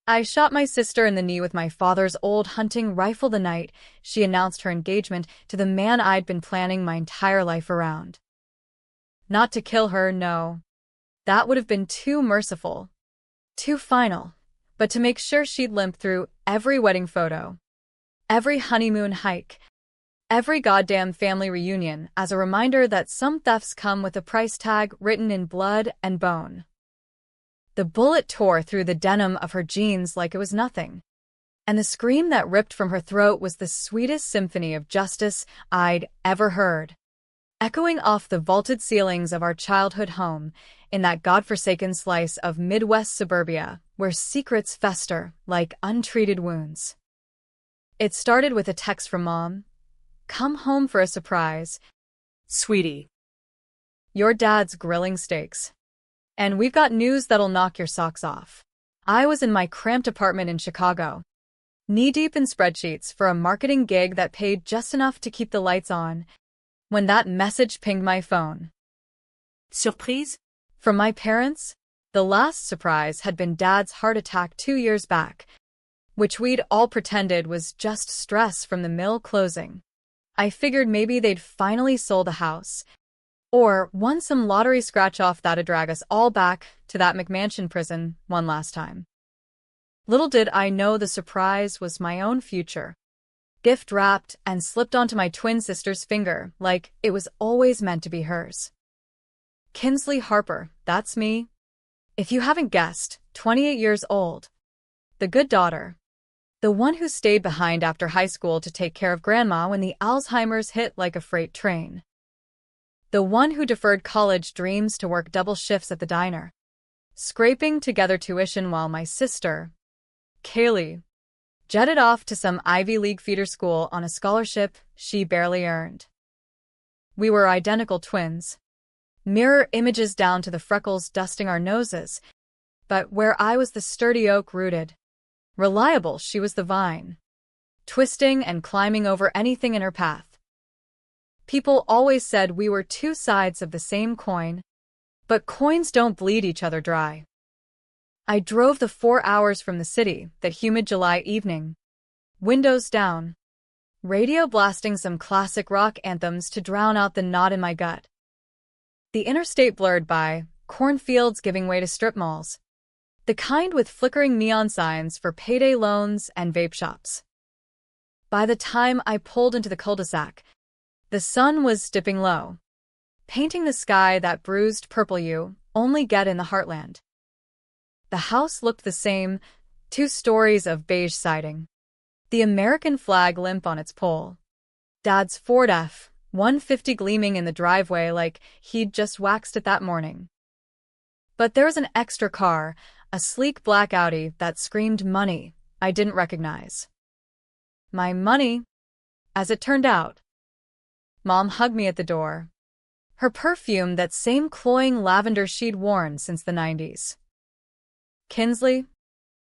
I shot my sister in the knee with my father's old hunting rifle the night she announced her engagement to the man I'd been planning my entire life around. Not to kill her, no. That would have been too merciful. Too final. But to make sure she'd limp through every wedding photo, every honeymoon hike, every goddamn family reunion as a reminder that some thefts come with a price tag written in blood and bone. The bullet tore through the denim of her jeans like it was nothing, and the scream that ripped from her throat was the sweetest symphony of justice I'd ever heard, echoing off the vaulted ceilings of our childhood home in that godforsaken slice of Midwest suburbia where secrets fester like untreated wounds. It started with a text from Mom. Come home for a surprise. Sweetie. Your dad's grilling steaks. And we've got news that'll knock your socks off. I was in my cramped apartment in Chicago, knee-deep in spreadsheets for a marketing gig that paid just enough to keep the lights on, when that message pinged my phone. Surprise? From my parents? The last surprise had been Dad's heart attack 2 years back, which we'd all pretended was just stress from the mill closing. I figured maybe they'd finally sold the house, or won some lottery scratch-off that'd drag us all back to that McMansion prison one last time. Little did I know the surprise was my own future, gift-wrapped and slipped onto my twin sister's finger like it was always meant to be hers. Kinsley Harper, that's me. If you haven't guessed, 28 years old. The good daughter. The one who stayed behind after high school to take care of Grandma when the Alzheimer's hit like a freight train. The one who deferred college dreams to work double shifts at the diner, scraping together tuition while my sister, Kaylee, jetted off to some Ivy League feeder school on a scholarship she barely earned. We were identical twins, mirror images down to the freckles dusting our noses, but where I was the sturdy oak rooted, reliable, she was the vine, twisting and climbing over anything in her path. People always said we were two sides of the same coin, but coins don't bleed each other dry. I drove the 4 hours from the city that humid July evening, windows down, radio blasting some classic rock anthems to drown out the knot in my gut. The interstate blurred by, cornfields giving way to strip malls, the kind with flickering neon signs for payday loans and vape shops. By the time I pulled into the cul-de-sac, the sun was dipping low, painting the sky that bruised purple you only get in the heartland. The house looked the same, 2 stories of beige siding, the American flag limp on its pole, Dad's Ford F-150 gleaming in the driveway like he'd just waxed it that morning. But there was an extra car, a sleek black Audi that screamed money I didn't recognize. My money, as it turned out. Mom hugged me at the door, her perfume that same cloying lavender she'd worn since the 90s. Kinsley,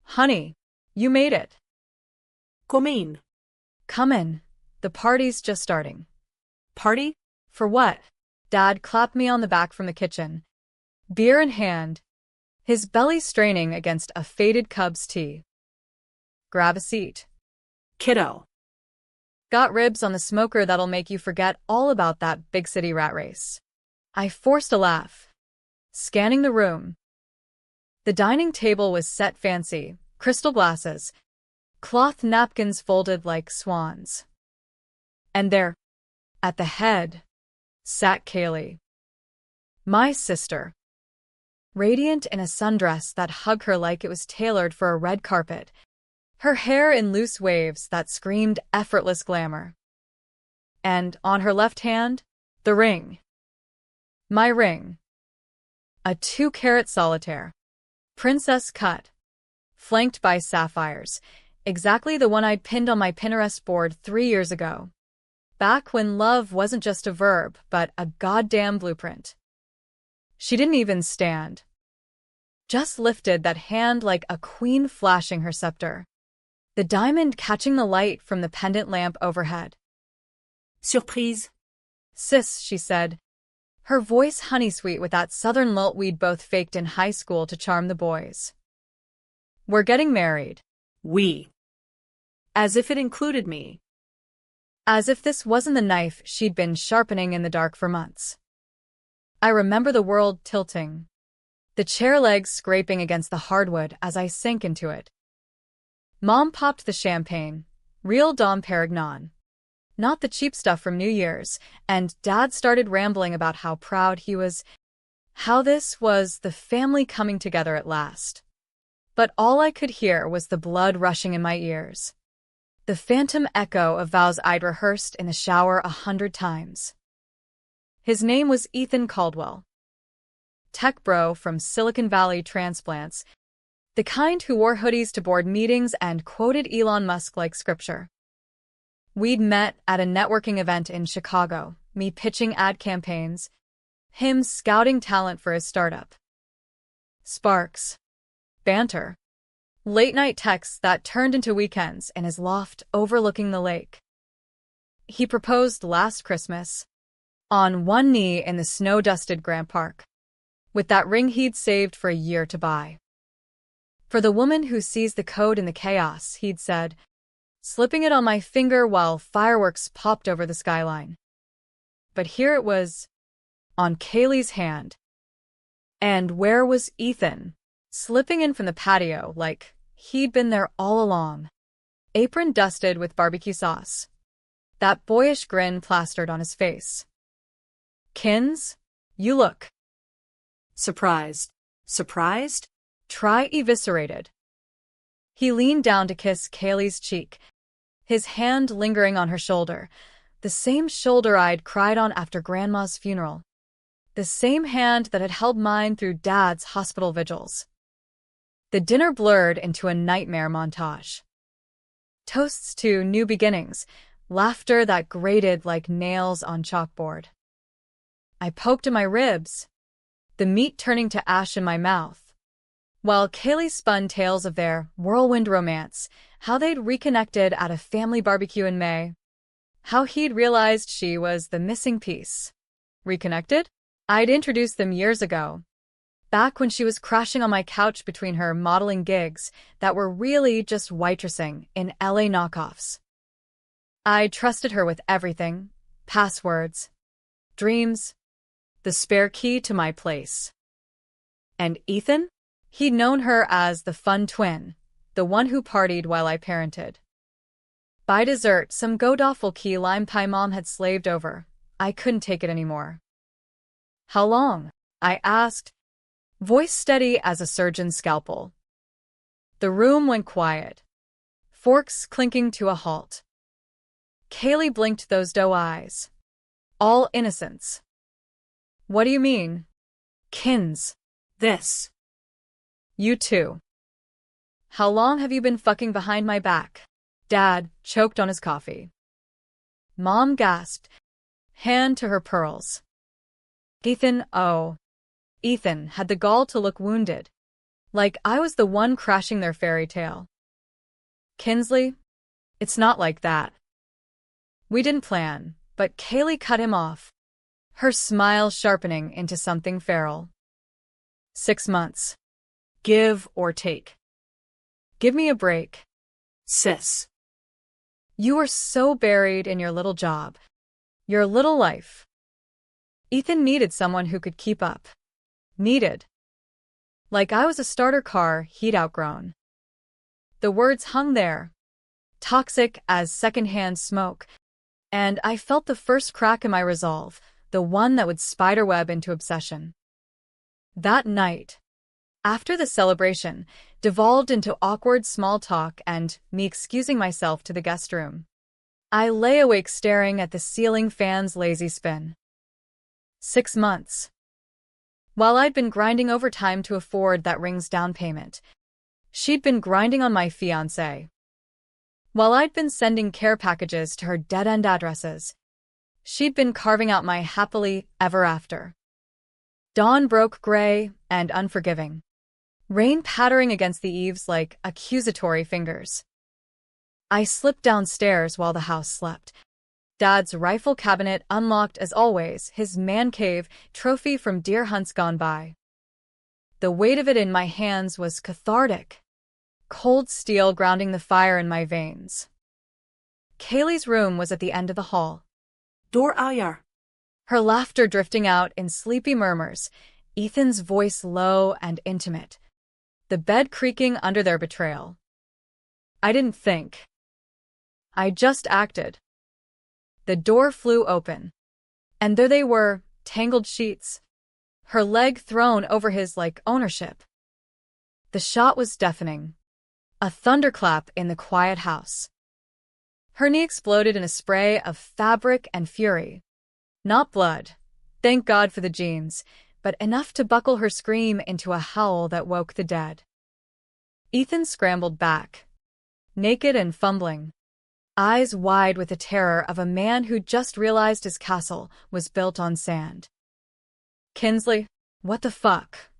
honey, you made it. Come in. Come in. The party's just starting. Party? For what? Dad clapped me on the back from the kitchen, beer in hand, his belly straining against a faded Cubs tee. Grab a seat. Kiddo. Got ribs on the smoker that'll make you forget all about that big city rat race. I forced a laugh, scanning the room. The dining table was set fancy, crystal glasses, cloth napkins folded like swans. And there, at the head, sat Kaylee, my sister, radiant in a sundress that hugged her like it was tailored for a red carpet, her hair in loose waves that screamed effortless glamour. And on her left hand, the ring. My ring. A 2-carat solitaire, princess cut, flanked by sapphires, exactly the one I'd pinned on my Pinterest board 3 years ago, back when love wasn't just a verb but a goddamn blueprint. She didn't even stand, just lifted that hand like a queen flashing her scepter, the diamond catching the light from the pendant lamp overhead. Surprise. Sis, she said, her voice honey-sweet with that southern lilt we'd both faked in high school to charm the boys. We're getting married. We. As if it included me. As if this wasn't the knife she'd been sharpening in the dark for months. I remember the world tilting, the chair legs scraping against the hardwood as I sank into it. Mom popped the champagne, real Dom Perignon, not the cheap stuff from New Year's, and Dad started rambling about how proud he was, how this was the family coming together at last. But all I could hear was the blood rushing in my ears, the phantom echo of vows I'd rehearsed in the shower 100 times. His name was Ethan Caldwell. Tech bro from Silicon Valley transplants, the kind who wore hoodies to board meetings and quoted Elon Musk like scripture. We'd met at a networking event in Chicago, me pitching ad campaigns, him scouting talent for his startup. Sparks. Banter. Late-night texts that turned into weekends in his loft overlooking the lake. He proposed last Christmas, on one knee in the snow-dusted Grant Park, with that ring he'd saved for a year to buy. For the woman who sees the code in the chaos, he'd said, slipping it on my finger while fireworks popped over the skyline. But here it was, on Kaylee's hand. And where was Ethan? Slipping in from the patio like he'd been there all along. Apron dusted with barbecue sauce. That boyish grin plastered on his face. Kins, you look. Surprised. Surprised? Try eviscerated. He leaned down to kiss Kaylee's cheek, his hand lingering on her shoulder, the same shoulder I'd cried on after Grandma's funeral, the same hand that had held mine through Dad's hospital vigils. The dinner blurred into a nightmare montage. Toasts to new beginnings, laughter that grated like nails on chalkboard. I poked at my ribs, the meat turning to ash in my mouth, while Kaylee spun tales of their whirlwind romance, how they'd reconnected at a family barbecue in May, how he'd realized she was the missing piece. Reconnected? I'd introduced them years ago, back when she was crashing on my couch between her modeling gigs that were really just waitressing in LA knockoffs. I trusted her with everything, passwords, dreams, the spare key to my place. And Ethan? He'd known her as the fun twin, the one who partied while I parented. By dessert, some god-awful key lime pie Mom had slaved over. I couldn't take it anymore. How long? I asked, voice steady as a surgeon's scalpel. The room went quiet, forks clinking to a halt. Kaylee blinked those doe eyes. All innocence. What do you mean? Kins. This. You too. How long have you been fucking behind my back? Dad choked on his coffee. Mom gasped, hand to her pearls. Ethan had the gall to look wounded, like I was the one crashing their fairy tale. Kinsley, it's not like that. We didn't plan, but Kaylee cut him off, her smile sharpening into something feral. 6 months. Give or take. Give me a break. Sis. You were so buried in your little job, your little life. Ethan needed someone who could keep up. Needed. Like I was a starter car he'd outgrown. The words hung there, toxic as secondhand smoke, and I felt the first crack in my resolve, the one that would spiderweb into obsession. That night, after the celebration, devolved into awkward small talk and me excusing myself to the guest room. I lay awake staring at the ceiling fan's lazy spin. 6 months. While I'd been grinding overtime to afford that ring's down payment, she'd been grinding on my fiancé. While I'd been sending care packages to her dead-end addresses, she'd been carving out my happily ever after. Dawn broke gray and unforgiving, rain pattering against the eaves like accusatory fingers. I slipped downstairs while the house slept. Dad's rifle cabinet unlocked as always, his man cave trophy from deer hunts gone by. The weight of it in my hands was cathartic. cold steel grounding the fire in my veins. Kaylee's room was at the end of the hall. Door ayar. Her laughter drifting out in sleepy murmurs, Ethan's voice low and intimate, the bed creaking under their betrayal. I didn't think. I just acted. The door flew open, and there they were, tangled sheets, her leg thrown over his like ownership. The shot was deafening, a thunderclap in the quiet house. Her knee exploded in a spray of fabric and fury. Not blood, thank God for the genes, but enough to buckle her scream into a howl that woke the dead. Ethan scrambled back, naked and fumbling, eyes wide with the terror of a man who just realized his castle was built on sand. Kinsley, what the fuck?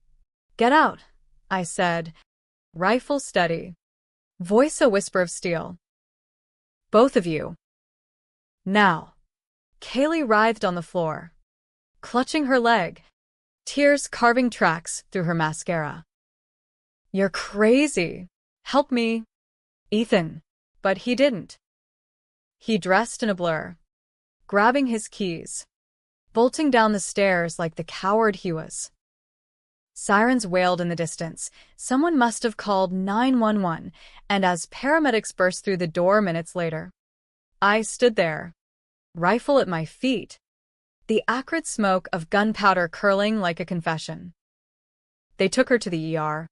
Get out, I said, rifle steady, voice a whisper of steel. Both of you. Now. Kaylee writhed on the floor, clutching her leg, tears carving tracks through her mascara. You're crazy. Help me. Ethan. But he didn't. He dressed in a blur, grabbing his keys, bolting down the stairs like the coward he was. Sirens wailed in the distance. Someone must have called 911, and as paramedics burst through the door minutes later, I stood there, rifle at my feet, the acrid smoke of gunpowder curling like a confession. They took her to the ER,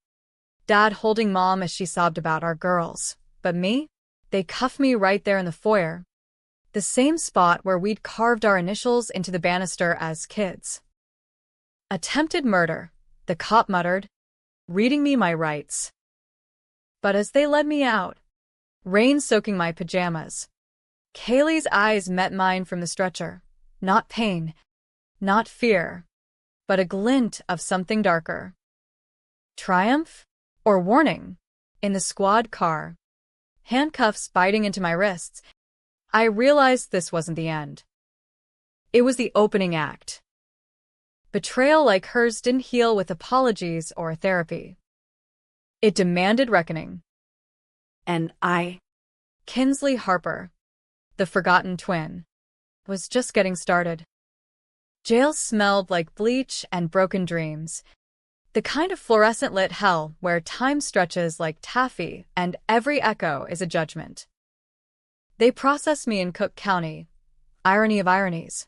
Dad holding Mom as she sobbed about our girls. But me? They cuffed me right there in the foyer, the same spot where we'd carved our initials into the banister as kids. Attempted murder, the cop muttered, reading me my rights. But as they led me out, rain soaking my pajamas, Kaylee's eyes met mine from the stretcher. Not pain, not fear, but a glint of something darker. Triumph? Or warning? In the squad car, handcuffs biting into my wrists, I realized this wasn't the end. It was the opening act. Betrayal like hers didn't heal with apologies or therapy. It demanded reckoning. And I, Kinsley Harper, the forgotten twin, was just getting started. Jail smelled like bleach and broken dreams, the kind of fluorescent-lit hell where time stretches like taffy and every echo is a judgment. They processed me in Cook County, irony of ironies.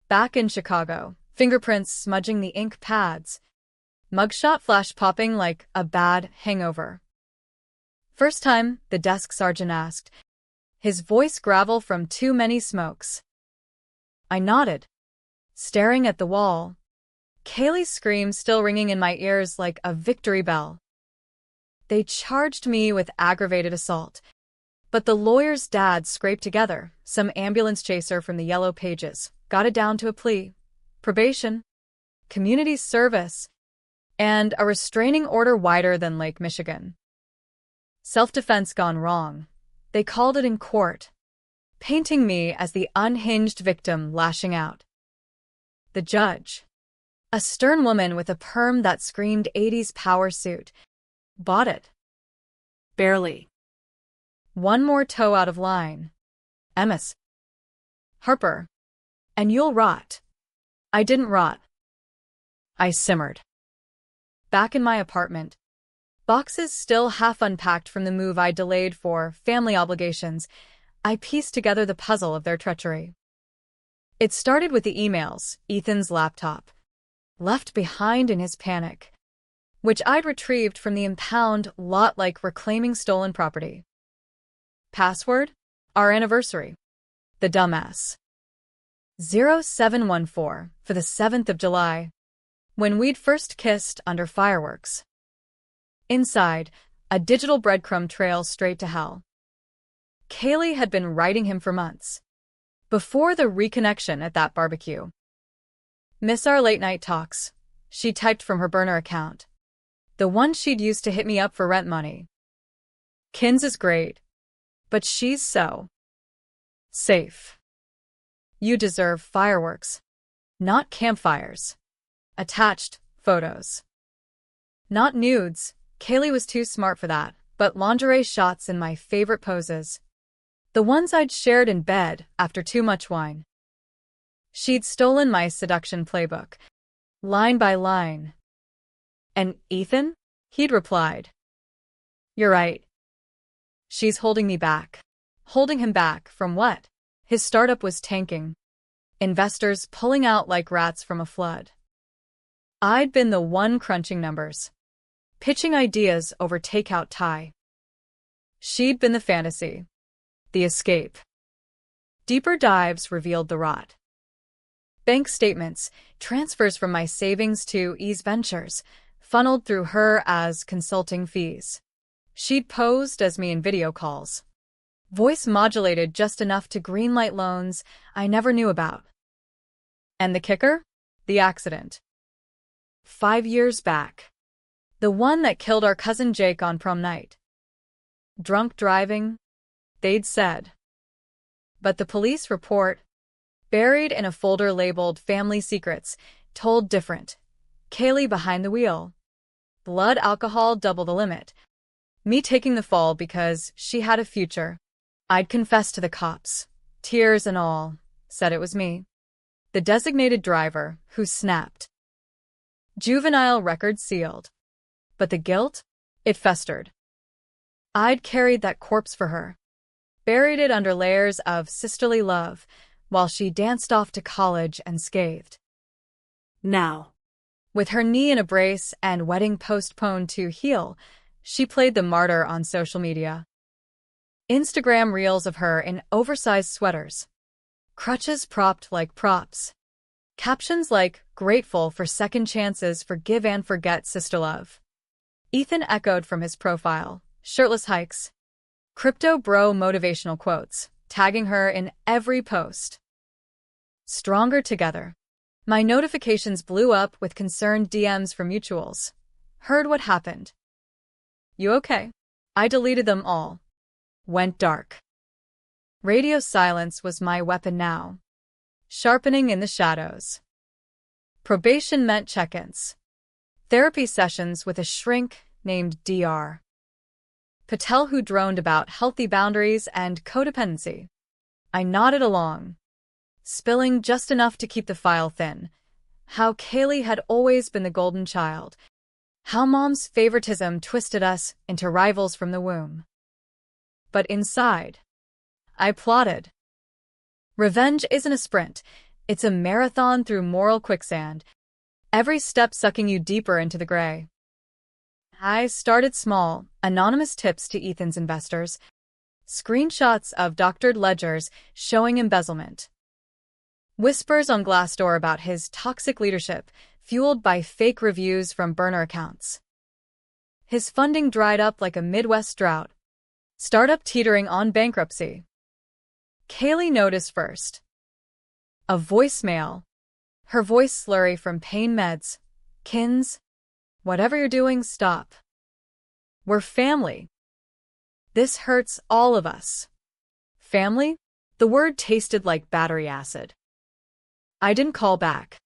Back in Chicago, fingerprints smudging the ink pads, mugshot flash popping like a bad hangover. First time, the desk sergeant asked, his voice gravel from too many smokes. I nodded, staring at the wall, Kaylee's scream still ringing in my ears like a victory bell. They charged me with aggravated assault, but the lawyer's dad scraped together some ambulance chaser from the yellow pages, got it down to a plea, probation, community service, and a restraining order wider than Lake Michigan. Self-defense gone wrong. They called it in court, painting me as the unhinged victim lashing out. The judge, a stern woman with a perm that screamed 80s power suit, bought it. barely. One more toe out of line. Emmis. Harper. And you'll rot. I didn't rot. I simmered. Back in my apartment, boxes still half unpacked from the move I delayed for family obligations, I pieced together the puzzle of their treachery. It started with the emails, Ethan's laptop, left behind in his panic, which I'd retrieved from the impound lot like reclaiming stolen property. Password? Our anniversary. The dumbass. 0714 for the 7th of July, when we'd first kissed under fireworks. Inside, a digital breadcrumb trail straight to hell. Kaylee had been writing him for months, before the reconnection at that barbecue. Miss our late-night talks, she typed from her burner account, the one she'd used to hit me up for rent money. Kins is great, but she's so safe. You deserve fireworks, not campfires. Attached photos. Not nudes, Kaylee was too smart for that, but lingerie shots in my favorite poses. The ones I'd shared in bed after too much wine. She'd stolen my seduction playbook, line by line. And Ethan? He'd replied. You're right. She's holding me back. Holding him back from what? His startup was tanking. Investors pulling out like rats from a flood. I'd been the one crunching numbers, pitching ideas over takeout Thai. She'd been the fantasy, the escape. Deeper dives revealed the rot. Bank statements, transfers from my savings to Ease Ventures, funneled through her as consulting fees. She'd posed as me in video calls. Voice modulated just enough to greenlight loans I never knew about. And the kicker? The accident. 5 years back. The one that killed our cousin Jake on prom night. Drunk driving, they'd said. But the police report, buried in a folder labeled Family Secrets, told different. Kaylee behind the wheel. Blood alcohol double the limit. Me taking the fall because she had a future. I'd confessed to the cops, tears and all, said it was me. The designated driver who snapped. Juvenile record sealed. But the guilt? It festered. I'd carried that corpse for her, buried it under layers of sisterly love, while she danced off to college and scathed. Now, with her knee in a brace and wedding postponed to heal, she played the martyr on social media. Instagram reels of her in oversized sweaters. Crutches propped like props. Captions like, grateful for second chances, forgive and forget sister love. Ethan echoed from his profile, shirtless hikes. Crypto bro motivational quotes, tagging her in every post. Stronger together. My notifications blew up with concerned DMs from mutuals. Heard what happened. You okay? I deleted them all. Went dark. Radio silence was my weapon now. Sharpening in the shadows. Probation meant check-ins. Therapy sessions with a shrink named Dr. Patel who droned about healthy boundaries and codependency. I nodded along, spilling just enough to keep the file thin. How Kaylee had always been the golden child. How mom's favoritism twisted us into rivals from the womb. But inside, I plotted. Revenge isn't a sprint. It's a marathon through moral quicksand, every step sucking you deeper into the gray. I started small, anonymous tips to Ethan's investors, screenshots of doctored ledgers showing embezzlement. Whispers on Glassdoor about his toxic leadership, fueled by fake reviews from burner accounts. His funding dried up like a Midwest drought. Startup teetering on bankruptcy. Kaylee noticed first. A voicemail. Her voice slurry from pain meds. Kins, whatever you're doing, stop. We're family. This hurts all of us. Family? The word tasted like battery acid. I didn't call back.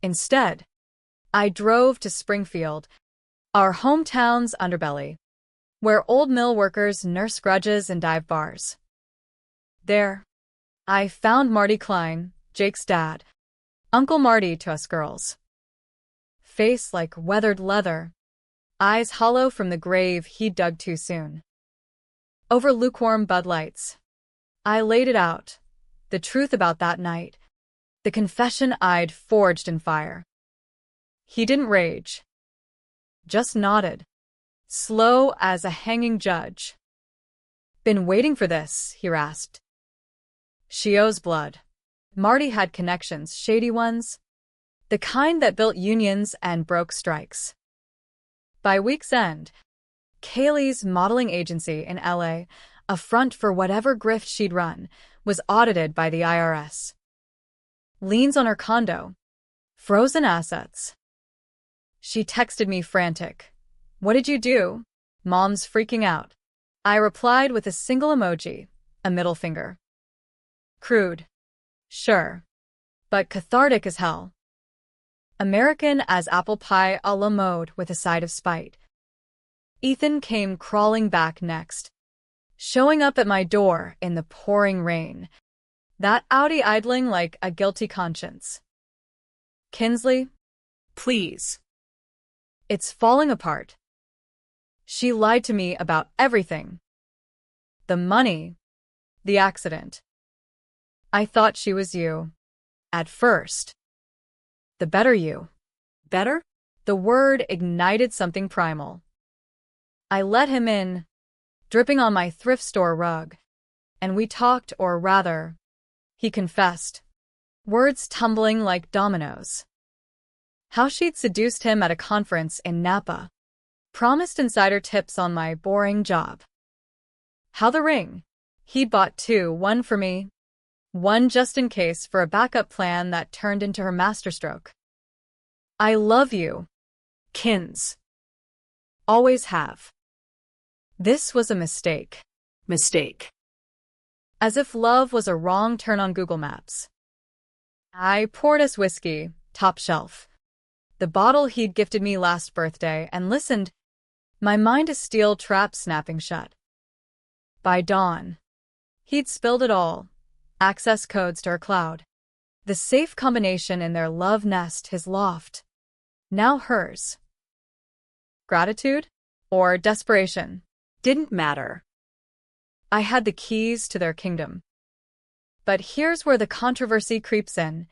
Instead, I drove to Springfield, our hometown's underbelly, where old mill workers nurse grudges and dive bars. There, I found Marty Klein, Jake's dad, Uncle Marty to us girls. Face like weathered leather, eyes hollow from the grave he dug too soon. Over lukewarm Bud Lights, I laid it out, the truth about that night, the confession I'd forged in fire. He didn't rage, just nodded, slow as a hanging judge. Been waiting for this, he rasped. She owes blood. Marty had connections, shady ones, the kind that built unions and broke strikes. By week's end, Kaylee's modeling agency in LA, a front for whatever grift she'd run, was audited by the IRS. Liens on her condo, frozen assets. She texted me frantic. What did you do? Mom's freaking out. I replied with a single emoji, a middle finger. Crude. Sure. But cathartic as hell. American as apple pie a la mode with a side of spite. Ethan came crawling back next, showing up at my door in the pouring rain, that Audi idling like a guilty conscience. Kinsley, Please. it's falling apart. She lied to me about everything. The money, the accident. I thought she was you. At first. The better you. Better? The word ignited something primal. I let him in, dripping on my thrift store rug, and we talked, or rather, he confessed, words tumbling like dominoes. How she'd seduced him at a conference in Napa, promised insider tips on my boring job. How the ring. He'd bought two, one for me, one just in case for a backup plan that turned into her masterstroke. I love you, Kins. Always have. This was a mistake. Mistake. As if love was a wrong turn on Google Maps. I poured us whiskey, top shelf. The bottle he'd gifted me last birthday, and listened, my mind a steel trap snapping shut. By dawn, he'd spilled it all, access codes to her cloud, the safe combination in their love nest, his loft, now hers. Gratitude? Or desperation? Didn't matter. I had the keys to their kingdom. But here's where the controversy creeps in,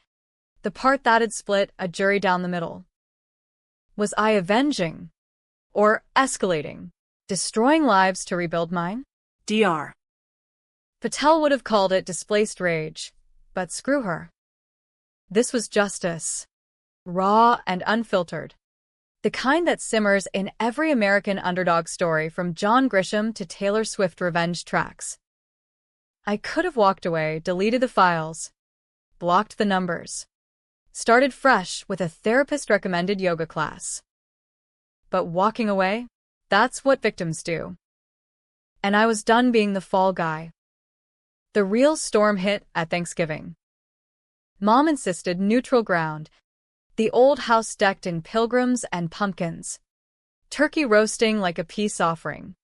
the part that had split a jury down the middle. Was I avenging? Or escalating? Destroying lives to rebuild mine? Dr. Patel would have called it displaced rage, but screw her. This was justice. Raw and unfiltered. The kind that simmers in every American underdog story, from John Grisham to Taylor Swift revenge tracks. I could have walked away, deleted the files, blocked the numbers, started fresh with a therapist-recommended yoga class. But walking away? That's what victims do. And I was done being the fall guy. The real storm hit at Thanksgiving. Mom insisted neutral ground. The old house decked in pilgrims and pumpkins. Turkey roasting like a peace offering.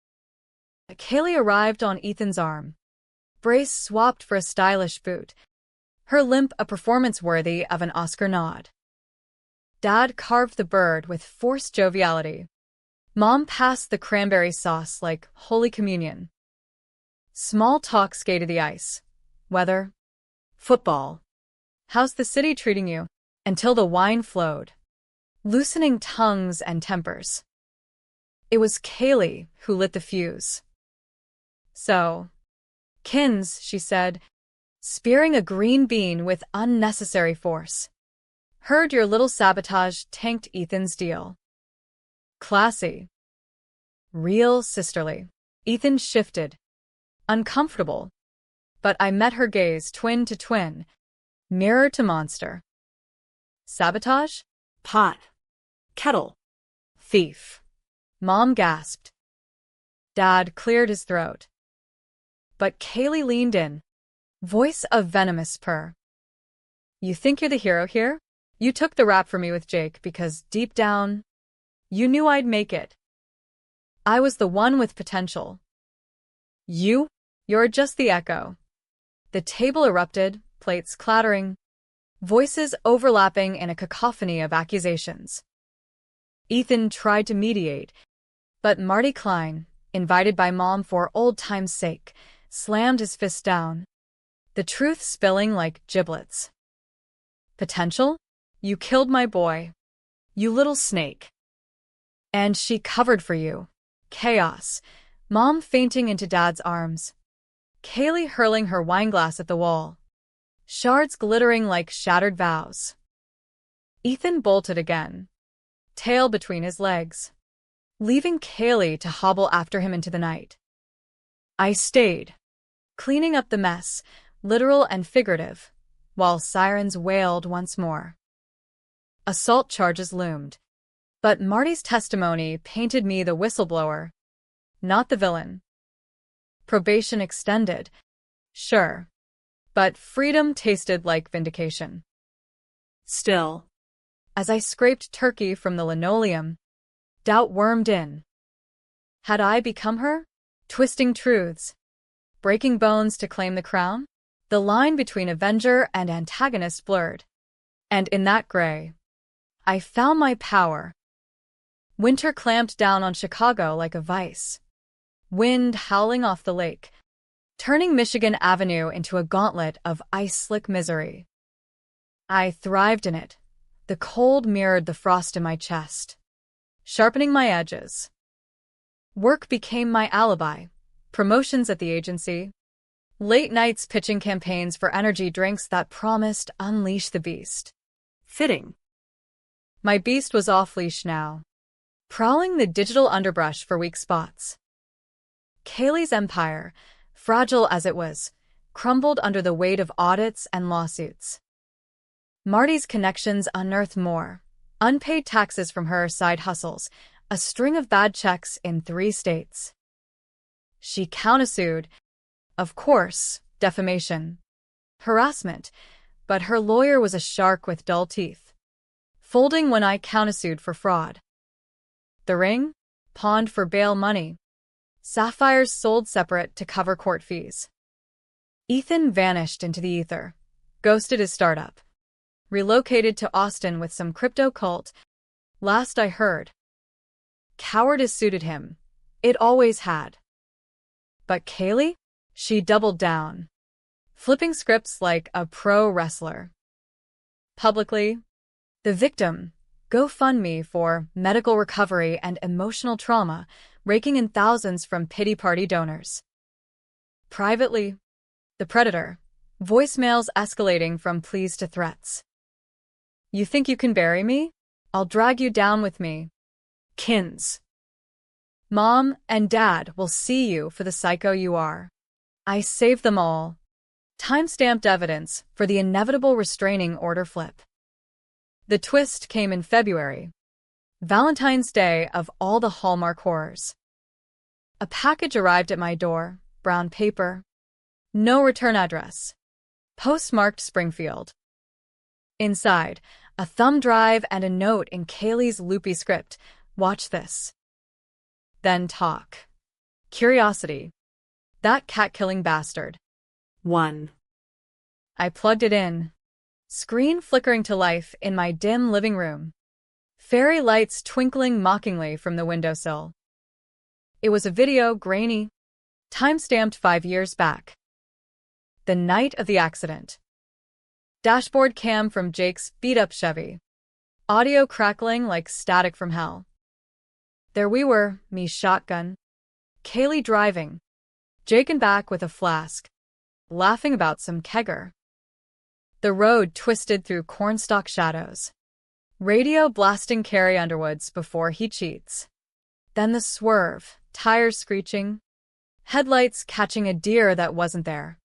Kaylee arrived on Ethan's arm. Brace swapped for a stylish boot. Her limp a performance worthy of an Oscar nod. Dad carved the bird with forced joviality. Mom passed the cranberry sauce like Holy Communion. Small talk skated the ice. Weather. Football. How's the city treating you? Until the wine flowed, loosening tongues and tempers. It was Kaylee who lit the fuse. So, Kins, she said, spearing a green bean with unnecessary force. Heard your little sabotage tanked Ethan's deal. Classy. Real sisterly. Ethan shifted. Uncomfortable. But I met her gaze twin to twin, mirror to monster. Sabotage? Pot. Kettle. Thief. Mom gasped. Dad cleared his throat. But Kaylee leaned in, voice a venomous purr. You think you're the hero here? You took the rap for me with Jake because deep down, you knew I'd make it. I was the one with potential. You're just the echo. The table erupted, plates clattering, voices overlapping in a cacophony of accusations. Ethan tried to mediate, but Marty Klein, invited by Mom for old time's sake, slammed his fist down, the truth spilling like giblets. Potential? You killed my boy. You little snake. And she covered for you. Chaos. Mom fainting into Dad's arms. Kaylee hurling her wineglass at the wall. Shards glittering like shattered vows. Ethan bolted again, tail between his legs, leaving Kaylee to hobble after him into the night. I stayed, cleaning up the mess, literal and figurative, while sirens wailed once more. Assault charges loomed, but Marty's testimony painted me the whistleblower, not the villain. Probation extended, sure. But freedom tasted like vindication. Still. As I scraped turkey from the linoleum, doubt wormed in. Had I become her? Twisting truths, breaking bones to claim the crown? The line between avenger and antagonist blurred. And in that gray, I found my power. Winter clamped down on Chicago like a vice. Wind howling off the lake, turning Michigan Avenue into a gauntlet of ice-slick misery. I thrived in it. The cold mirrored the frost in my chest, sharpening my edges. Work became my alibi. Promotions at the agency, late nights pitching campaigns for energy drinks that promised unleash the beast. Fitting. My beast was off-leash now, prowling the digital underbrush for weak spots. Kaylee's empire, fragile as it was, crumbled under the weight of audits and lawsuits. Marty's connections unearthed more. Unpaid taxes from her side hustles, a string of bad checks in 3 states. She countersued, of course, defamation, harassment, but her lawyer was a shark with dull teeth, folding when I countersued for fraud. The ring? Pawned for bail money. Sapphires sold separate to cover court fees. Ethan vanished into the ether, ghosted his startup, relocated to Austin with some crypto cult. Last I heard, cowardice suited him. It always had. But Kaylee? She doubled down, flipping scripts like a pro wrestler. Publicly, the victim, GoFundMe for medical recovery and emotional trauma, raking in thousands from pity party donors. Privately, the predator, voicemails escalating from pleas to threats. You think you can bury me? I'll drag you down with me. Kins. Mom and Dad will see you for the psycho you are. I saved them all. Time-stamped evidence for the inevitable restraining order flip. The twist came in February, Valentine's Day of all the Hallmark horrors. A package arrived at my door, brown paper, no return address, postmarked Springfield. Inside, a thumb drive and a note in Kaylee's loopy script. Watch this. Then talk. Curiosity. That cat-killing bastard. 1. I plugged it in. Screen flickering to life in my dim living room. Fairy lights twinkling mockingly from the windowsill. It was a video, grainy, time-stamped 5 years back. The night of the accident. Dashboard cam from Jake's beat-up Chevy. Audio crackling like static from hell. There we were, me shotgun, Kaylee driving, Jake in back with a flask, laughing about some kegger. The road twisted through cornstalk shadows. Radio blasting Carrie Underwood's Before He Cheats. Then the swerve, tires screeching, headlights catching a deer that wasn't there.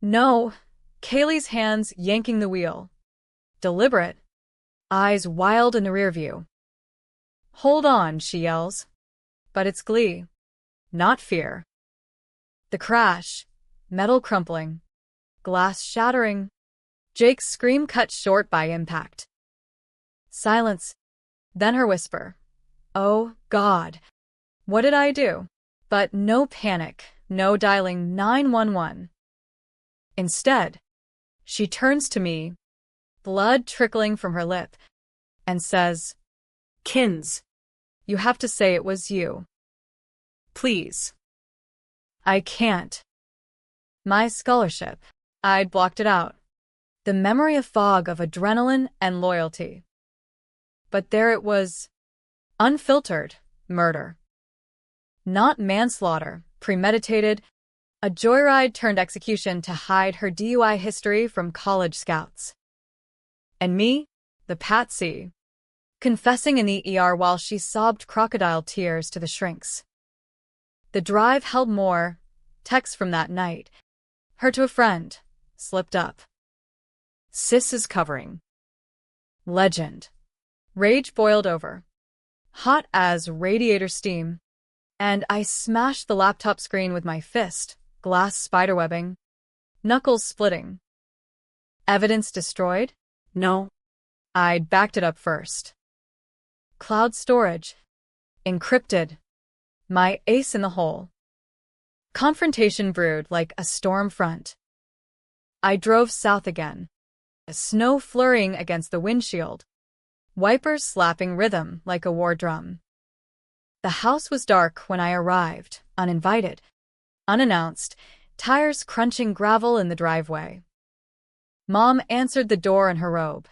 No, Kaylee's hands yanking the wheel. Deliberate, eyes wild in the rear view. Hold on, she yells. But it's glee, not fear. The crash, metal crumpling, glass shattering, Jake's scream cut short by impact. Silence, then her whisper. Oh, God. What did I do? But no panic, no dialing 911. Instead, she turns to me, blood trickling from her lip, and says, Kins. You have to say it was you. Please. I can't. My scholarship. I'd blocked it out. The memory of fog of adrenaline and loyalty. But there it was. Unfiltered murder. Not manslaughter, premeditated, a joyride turned execution to hide her DUI history from college scouts. And me, the patsy, confessing in the ER while she sobbed crocodile tears to the shrinks. The drive held more, texts from that night. Her to a friend, slipped up. Sis is covering. Legend. Rage boiled over. Hot as radiator steam. And I smashed the laptop screen with my fist, glass spiderwebbing, knuckles splitting. Evidence destroyed? No. I'd backed it up first. Cloud storage. Encrypted. My ace in the hole. Confrontation brewed like a storm front. I drove south again, snow flurrying against the windshield, wipers slapping rhythm like a war drum. The house was dark when I arrived, uninvited, unannounced, tires crunching gravel in the driveway. Mom answered the door in her robe,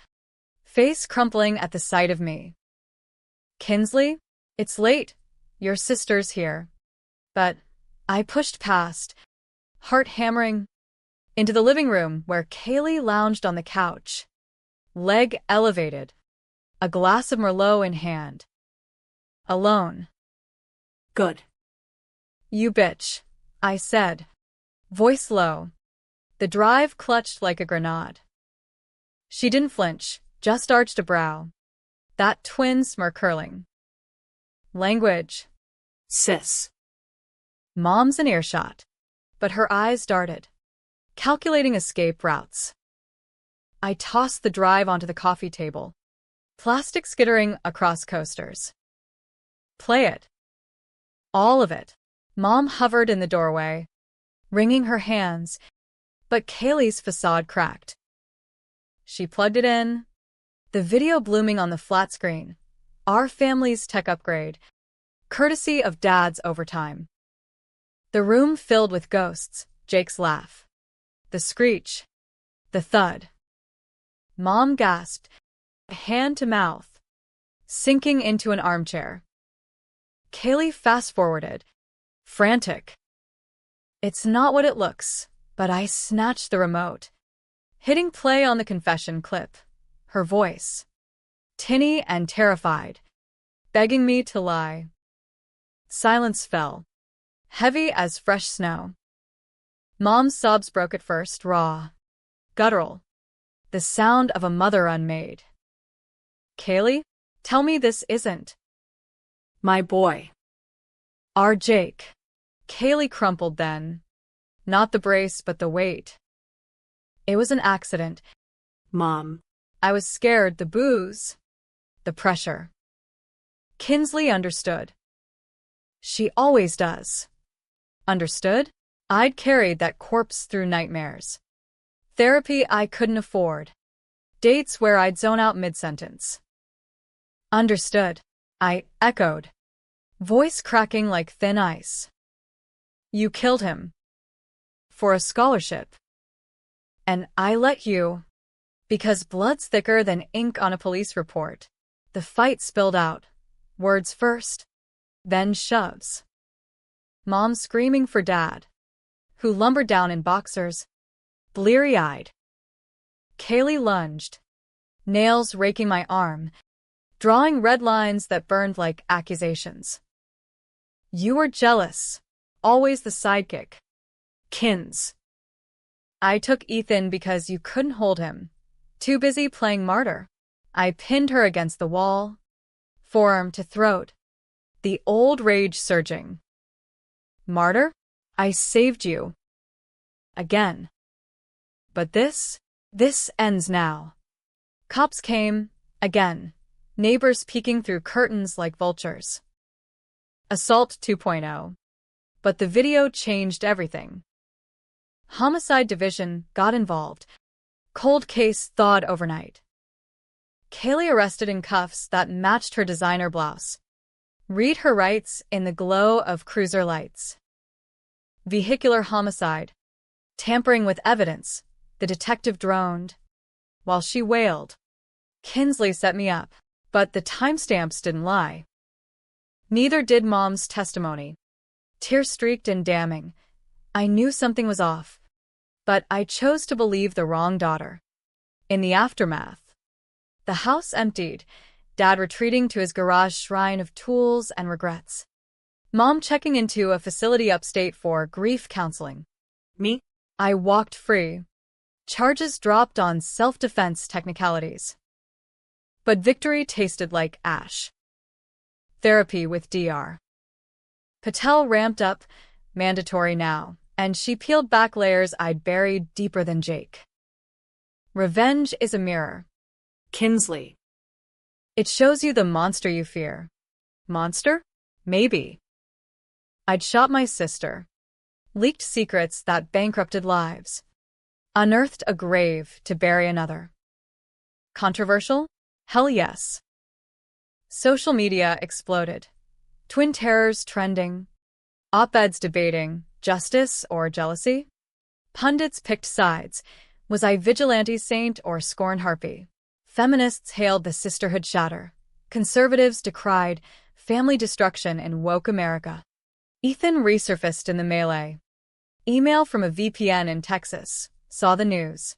face crumpling at the sight of me. "Kinsley, it's late. Your sister's here." But I pushed past, heart hammering, into the living room where Kaylee lounged on the couch, leg elevated, a glass of Merlot in hand. Alone. Good. "You bitch," I said, voice low. The drive clutched like a grenade. She didn't flinch, just arched a brow, that twin smirk curling. "Language." Sis. Mom's in earshot, but her eyes darted, calculating escape routes. I tossed the drive onto the coffee table, plastic skittering across coasters. "Play it." All of it. Mom hovered in the doorway, wringing her hands, but Kaylee's facade cracked. She plugged it in, the video blooming on the flat screen, our family's tech upgrade, courtesy of Dad's overtime. The room filled with ghosts, Jake's laugh, the screech, the thud. Mom gasped, hand to mouth, sinking into an armchair. Kaylee fast-forwarded, frantic. "It's not what it looks," but I snatched the remote, hitting play on the confession clip, her voice, tinny and terrified, begging me to lie. Silence fell, heavy as fresh snow. Mom's sobs broke at first, raw, guttural, the sound of a mother unmade. "Kaylee, tell me this isn't." My boy. "Our Jake." Kaylee crumpled then. Not the brace, but the weight. "It was an accident." Mom. I was scared, the booze, the pressure. Kinsley understood. She always does. Understood? I'd carried that corpse through nightmares. Therapy I couldn't afford. Dates where I'd zone out mid-sentence. Understood. I echoed, voice cracking like thin ice. "You killed him. For a scholarship. And I let you. Because blood's thicker than ink on a police report." The fight spilled out. Words first, then shoves. Mom screaming for Dad, who lumbered down in boxers, bleary-eyed. Kaylee lunged, nails raking my arm, drawing red lines that burned like accusations. "You were jealous. Always the sidekick. Kins. I took Ethan because you couldn't hold him. Too busy playing martyr." I pinned her against the wall, forearm to throat, the old rage surging. "Martyr? I saved you. Again. But this ends now." Cops came, again. Neighbors peeking through curtains like vultures. Assault 2.0. But the video changed everything. Homicide Division got involved. Cold case thawed overnight. Kaylee arrested in cuffs that matched her designer blouse. Read her rights in the glow of cruiser lights. Vehicular homicide. Tampering with evidence, the detective droned. While she wailed. Kinsley set me up. But the timestamps didn't lie. Neither did Mom's testimony. Tear-streaked and damning. I knew something was off. But I chose to believe the wrong daughter. In the aftermath, the house emptied, Dad retreating to his garage shrine of tools and regrets. Mom checking into a facility upstate for grief counseling. Me? I walked free. Charges dropped on self-defense technicalities. But victory tasted like ash. Therapy with Dr. Patel ramped up, mandatory now, and she peeled back layers I'd buried deeper than Jake. Revenge is a mirror. Kinsley. It shows you the monster you fear. Monster? Maybe. I'd shot my sister, leaked secrets that bankrupted lives, unearthed a grave to bury another. Controversial? Hell yes. Social media exploded. Twin terrors trending. Op-eds debating justice or jealousy. Pundits picked sides. Was I vigilante saint or scorn harpy? Feminists hailed the sisterhood shatter. Conservatives decried family destruction in woke America. Ethan resurfaced in the melee. Email from a VPN in Texas. Saw the news.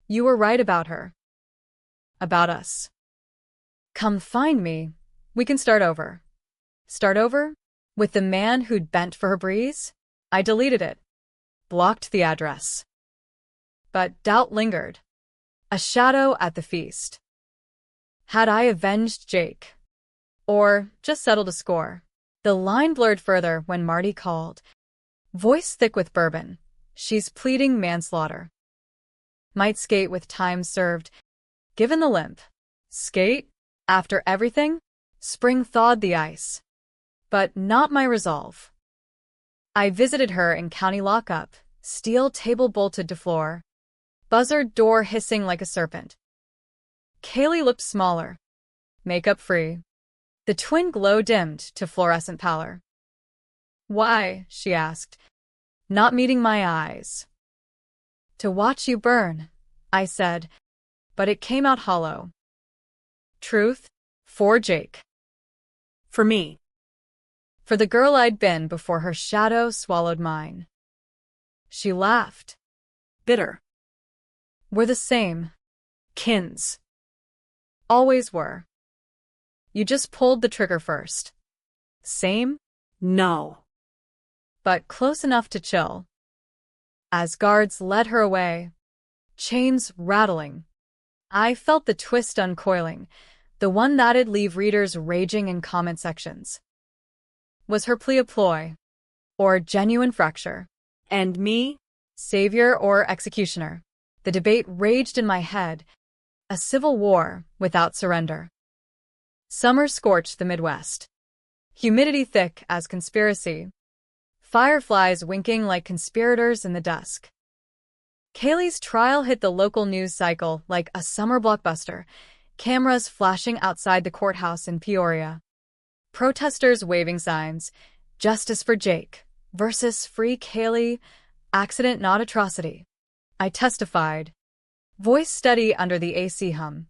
You were right about her. About us. Come find me. We can start over. Start over? With the man who'd bent for her breeze? I deleted it. Blocked the address. But doubt lingered. A shadow at the feast. Had I avenged Jake? Or just settled a score? The line blurred further when Marty called. Voice thick with bourbon. She's pleading manslaughter. Might skate with time served. Given the limp. Skate? After everything? Spring thawed the ice. But not my resolve. I visited her in county lockup, steel table bolted to floor, buzzard door hissing like a serpent. Kaylee looked smaller, makeup free. The twin glow dimmed to fluorescent pallor. Why? She asked, not meeting my eyes. To watch you burn, I said, but it came out hollow. Truth? For Jake. For me. For the girl I'd been before her shadow swallowed mine. She laughed. Bitter. We're the same. Kins. Always were. You just pulled the trigger first. Same? No. But close enough to chill. As guards led her away, chains rattling, I felt the twist uncoiling, the one that'd leave readers raging in comment sections. Was her plea a ploy? Or genuine fracture? And me? Savior or executioner? The debate raged in my head, a civil war without surrender. Summer scorched the Midwest. Humidity thick as conspiracy. Fireflies winking like conspirators in the dusk. Kaylee's trial hit the local news cycle like a summer blockbuster, cameras flashing outside the courthouse in Peoria. Protesters waving signs, justice for Jake versus free Kaylee, accident not atrocity. I testified, voice steady under the AC hum,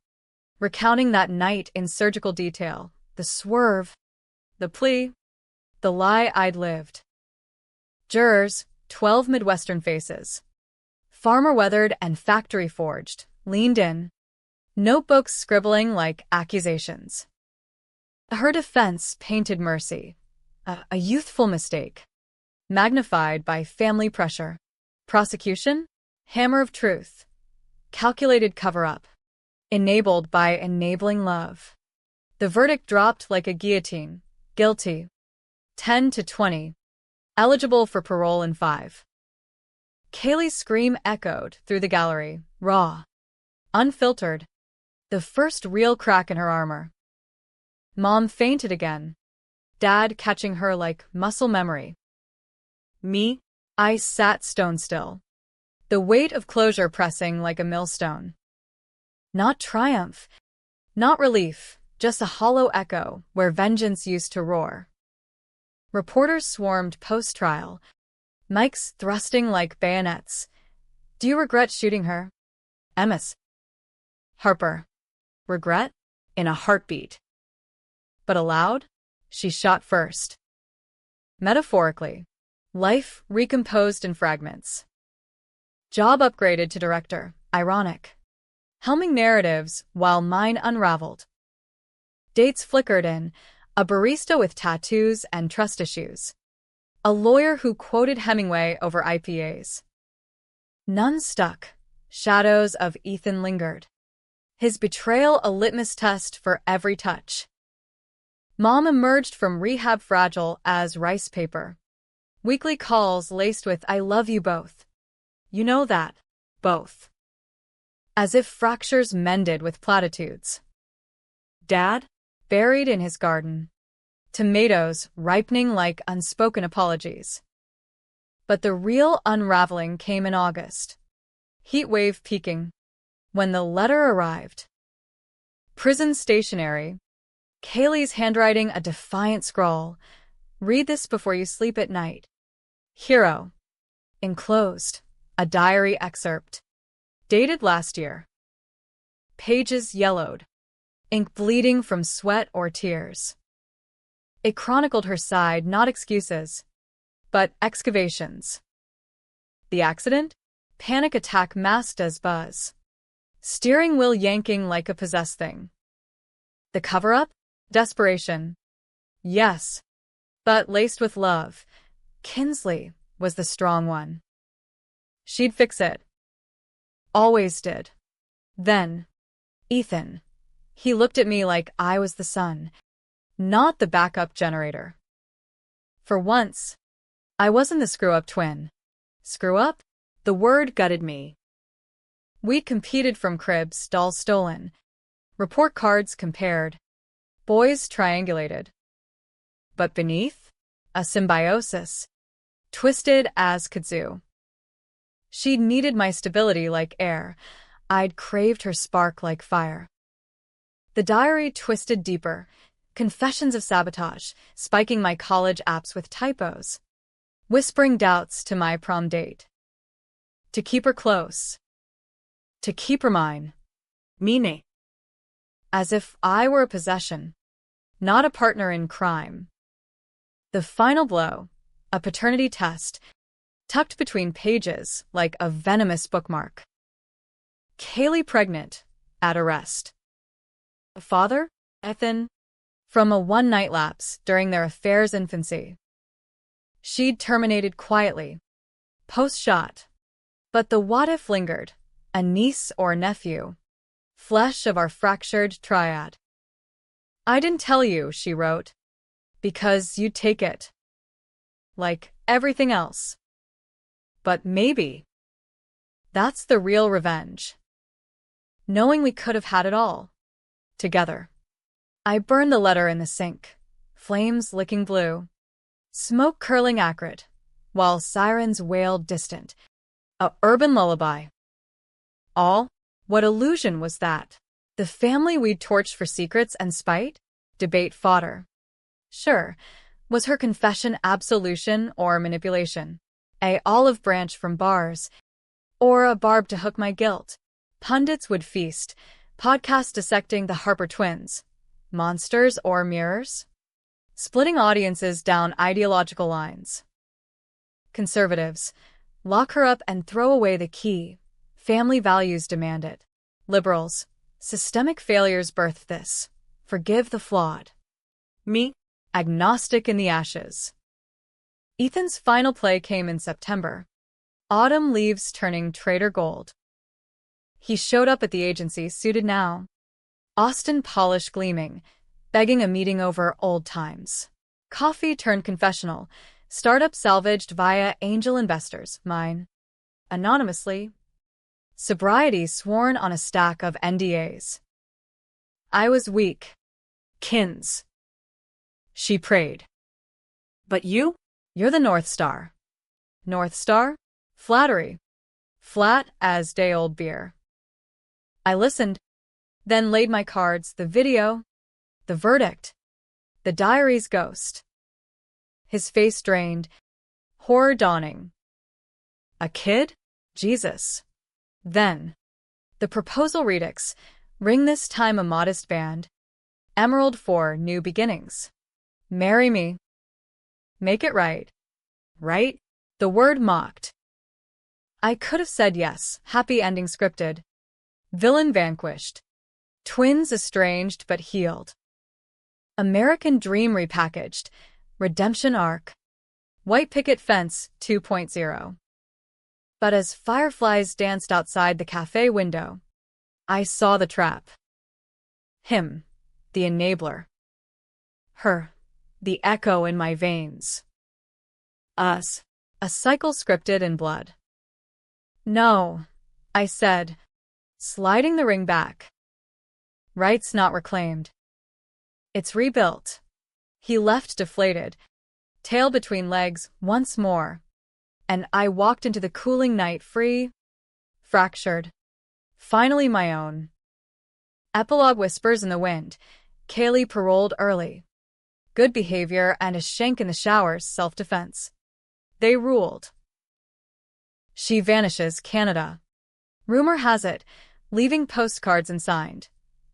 recounting that night in surgical detail, the swerve, the plea, the lie I'd lived. Jurors, 12 Midwestern faces, farmer-weathered and factory-forged, leaned in, notebooks scribbling like accusations. Her defense painted mercy, a youthful mistake, magnified by family pressure. Prosecution? Hammer of truth, calculated cover-up, enabled by enabling love. The verdict dropped like a guillotine, guilty, 10 to 20, eligible for parole in 5. Kaylee's scream echoed through the gallery, raw, unfiltered, the first real crack in her armor. Mom fainted again, Dad catching her like muscle memory. Me? I sat stone still, the weight of closure pressing like a millstone. Not triumph, not relief, just a hollow echo where vengeance used to roar. Reporters swarmed post-trial, mics thrusting like bayonets. Do you regret shooting her? Emmis. Harper. Regret? In a heartbeat. But aloud? She shot first. Metaphorically, life recomposed in fragments. Job upgraded to director, ironic. Helming narratives while mine unraveled. Dates flickered in, a barista with tattoos and trust issues. A lawyer who quoted Hemingway over IPAs. None stuck. Shadows of Ethan lingered. His betrayal a litmus test for every touch. Mom emerged from rehab fragile as rice paper. Weekly calls laced with I love you both. You know that. Both. As if fractures mended with platitudes. Dad? Buried in his garden. tomatoes ripening like unspoken apologies. But the real unraveling came in August. Heat wave peaking. When the letter arrived. Prison stationery. Kaylee's handwriting a defiant scrawl. Read this before you sleep at night. Hero. Enclosed. A diary excerpt. Dated last year. Pages yellowed. Ink bleeding from sweat or tears. It chronicled her side, not excuses, but excavations. The accident? Panic attack masked as buzz. Steering wheel yanking like a possessed thing. The cover-up? Desperation. Yes, but laced with love. Kinsley was the strong one. She'd fix it. Always did. Then, Ethan. He looked at me like I was the sun, not the backup generator. For once, I wasn't the screw-up twin. Screw-up? The word gutted me. We competed from cribs, dolls stolen. Report cards compared. Boys triangulated. But beneath? A symbiosis. Twisted as kudzu. She'd needed my stability like air. I'd craved her spark like fire. The diary twisted deeper. Confessions of sabotage, spiking my college apps with typos. Whispering doubts to my prom date. To keep her close. To keep her mine. Mine. As if I were a possession, not a partner in crime. The final blow, a paternity test, tucked between pages like a venomous bookmark. Kaylee pregnant, at arrest. Father? Ethan? From a one-night lapse during their affair's infancy. She'd terminated quietly. Post-shot. But the what-if lingered. A niece or nephew. Flesh of our fractured triad. I didn't tell you, she wrote. Because you'd take it. Like everything else. But maybe. That's the real revenge. Knowing we could have had it all. Together. I burned the letter in the sink. Flames licking blue. Smoke curling acrid. While sirens wailed distant. A urban lullaby. All? What illusion was that? The family we'd torched for secrets and spite? Debate fodder. Sure. Was her confession absolution or manipulation? A olive branch from bars. Or a barb to hook my guilt? Pundits would feast. Podcast dissecting the Harper twins. Monsters or mirrors? Splitting audiences down ideological lines. Conservatives. Lock her up and throw away the key. Family values demand it. Liberals. Systemic failures birthed this. Forgive the flawed. Me? Agnostic in the ashes. Ethan's final play came in September. Autumn leaves turning traitor gold. He showed up at the agency suited now. Austin polish gleaming, begging a meeting over old times. Coffee turned confessional. Startup salvaged via angel investors, mine. Anonymously. Sobriety sworn on a stack of NDAs. I was weak. Kins. She prayed. But you? You're the North Star. North Star? Flattery. Flat as day-old beer. I listened, then laid my cards, the video, the verdict, the diary's ghost. His face drained, horror dawning. A kid? Jesus. Then, the proposal redux, ring this time a modest band, emerald for new beginnings. Marry me. Make it right. Right? The word mocked. I could have said yes, happy ending scripted. Villain vanquished. Twins estranged but healed. American Dream repackaged. Redemption arc. White picket fence 2.0. But as fireflies danced outside the cafe window, I saw the trap. Him, the enabler. Her, the echo in my veins. Us, a cycle scripted in blood. No, I said, sliding the ring back. Rights not reclaimed. It's rebuilt. He left deflated, tail between legs once more, and I walked into the cooling night free, fractured, finally my own. Epilogue whispers in the wind. Kaylee paroled early. Good behavior and a shank in the showers, self-defense. They ruled. She vanishes, Canada. Rumor has it, leaving postcards unsigned.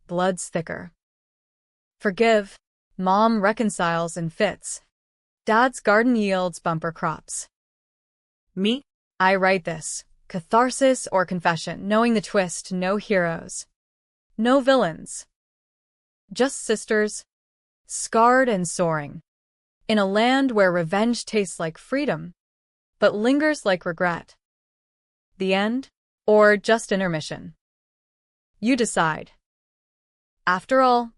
Blood's thicker. Forgive. Mom reconciles in fits. Dad's garden yields bumper crops. Me? I write this. Catharsis or confession, knowing the twist, no heroes. No villains. Just sisters, scarred and soaring. In a land where revenge tastes like freedom, but lingers like regret. The end? Or just intermission? You decide. After all,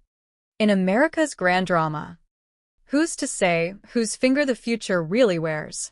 in America's grand drama, who's to say whose finger the future really wears?